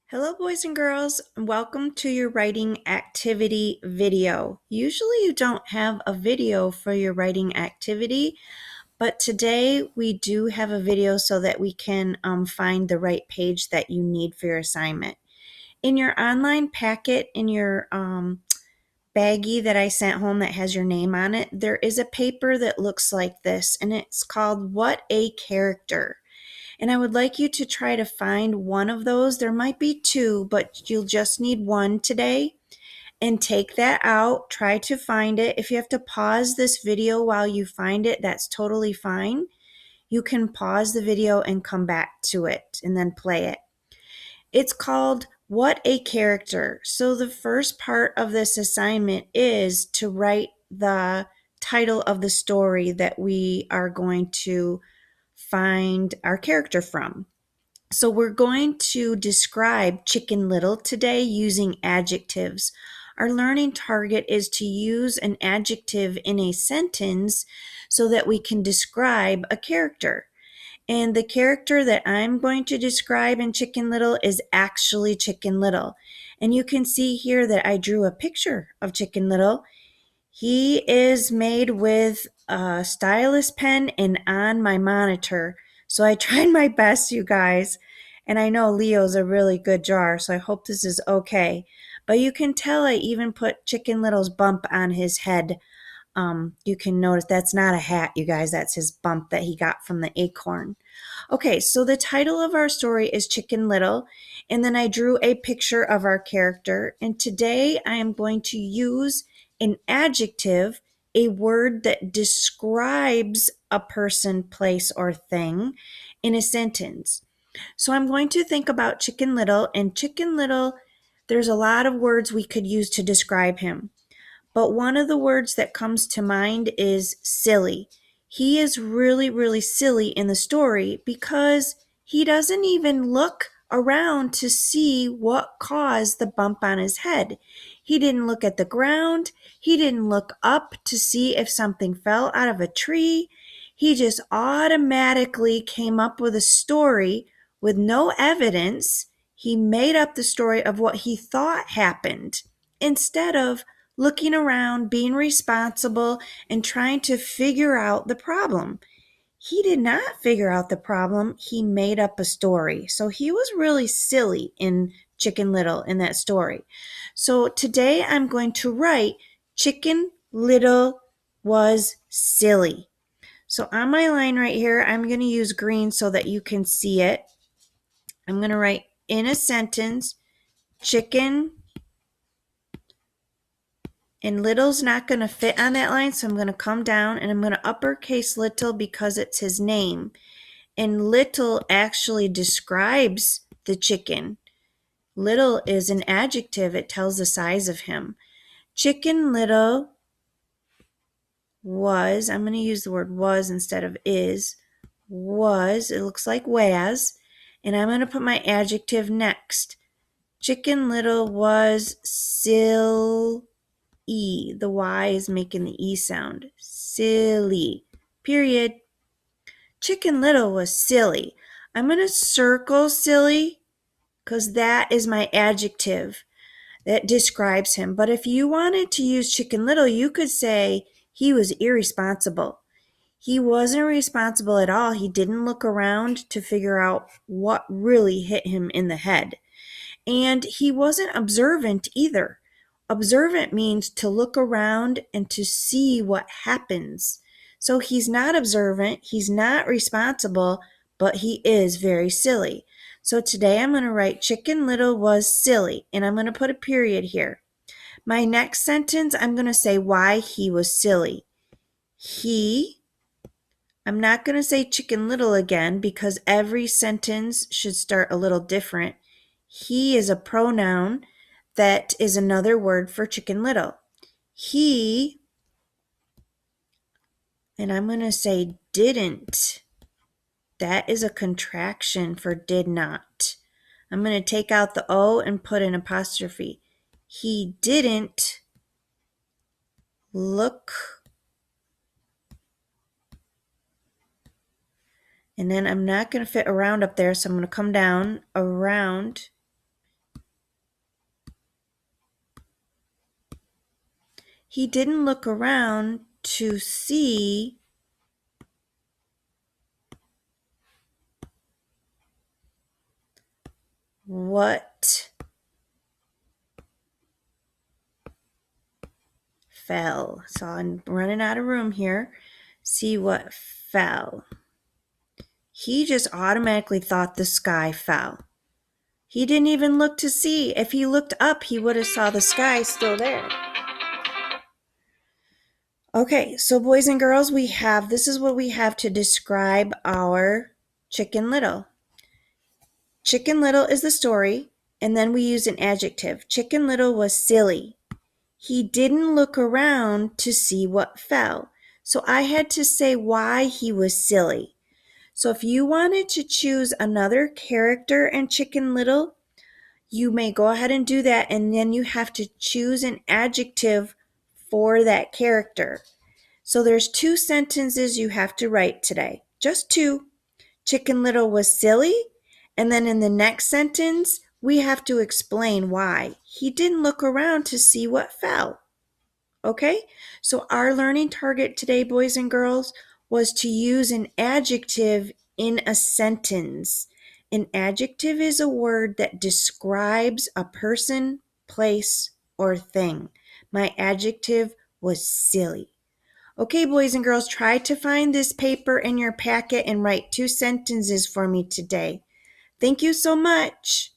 Hello, boys and girls, and welcome to your writing activity video. Usually you don't have a video for your writing activity, but today we do have a video so that we can find the right page that you need for your assignment. In your online packet, in your baggie that I sent home that has your name on it, there is a paper that looks like this, and it's called What a Character. And I would like you to try to find one of those. There might be two, but you'll just need one today. And take that out, try to find it. If you have to pause this video while you find it, that's totally fine. You can pause the video and come back to it and then play it. It's called What a Character. So the first part of this assignment is to write the title of the story that we are going to find our character from. So we're going to describe Chicken Little today using adjectives. Our learning target is to use an adjective in a sentence so that we can describe a character. And the character that I'm going to describe in Chicken Little is actually Chicken Little. And you can see here that I drew a picture of Chicken Little. He is made with a stylus pen and on my monitor. So I tried my best, you guys. And I know Leo's a really good drawer, so I hope this is okay. But you can tell I even put Chicken Little's bump on his head. You can notice that's not a hat, you guys. That's his bump that he got from the acorn. Okay, so the title of our story is Chicken Little, and then I drew a picture of our character. And today I am going to use an adjective, a word that describes a person, place, or thing in a sentence. So I'm going to think about Chicken Little, and Chicken Little, there's a lot of words we could use to describe him. But one of the words that comes to mind is silly. He is really, really silly in the story because he doesn't even look around to see what caused the bump on his head. He didn't look at the ground. He didn't look up to see if something fell out of a tree. He just automatically came up with a story with no evidence. He made up the story of what he thought happened instead of looking around, being responsible, and trying to figure out the problem. He did not figure out the problem. He made up a story. So he was really silly in Chicken Little in that story. So today I'm going to write Chicken Little was silly. So on my line right here, I'm going to use green so that you can see it. I'm going to write in a sentence, Chicken, and little's not going to fit on that line, so I'm going to come down and I'm going to uppercase little because it's his name. And little actually describes the chicken. Little is an adjective, it tells the size of him. Chicken Little was, I'm going to use the word was instead of is, was, it looks like was, and I'm going to put my adjective next. Chicken Little was the Y is making the E sound. Silly. Period. Chicken Little was silly. I'm going to circle silly because that is my adjective that describes him. But if you wanted to use Chicken Little, you could say he was irresponsible. He wasn't responsible at all. He didn't look around to figure out what really hit him in the head. And he wasn't observant either. Observant means to look around and to see what happens. So he's not observant, he's not responsible, but he is very silly. So today I'm going to write Chicken Little was silly, and I'm going to put a period here. My next sentence, I'm going to say why he was silly. I'm not going to say Chicken Little again because every sentence should start a little different. He is a pronoun that is another word for Chicken Little. He, and I'm going to say didn't. That is a contraction for did not. I'm going to take out the O and put an apostrophe. He didn't look. And then I'm not going to fit around up there, so I'm going to come down around. He didn't look around to see what fell. So I'm running out of room here. See what fell. He just automatically thought the sky fell. He didn't even look to see. If he looked up, he would have saw the sky still there. Okay, so boys and girls, this is what we have to describe our Chicken Little. Chicken Little is the story, and then we use an adjective. Chicken Little was silly. He didn't look around to see what fell. So I had to say why he was silly. So if you wanted to choose another character in Chicken Little, you may go ahead and do that, and then you have to choose an adjective for that character. So there's 2 sentences you have to write today. Just 2. Chicken Little was silly, and then in the next sentence, we have to explain why. He didn't look around to see what fell. Okay? So our learning target today, boys and girls, was to use an adjective in a sentence. An adjective is a word that describes a person, place, or thing. My adjective was silly. Okay, boys and girls, try to find this paper in your packet and write 2 sentences for me today. Thank you so much.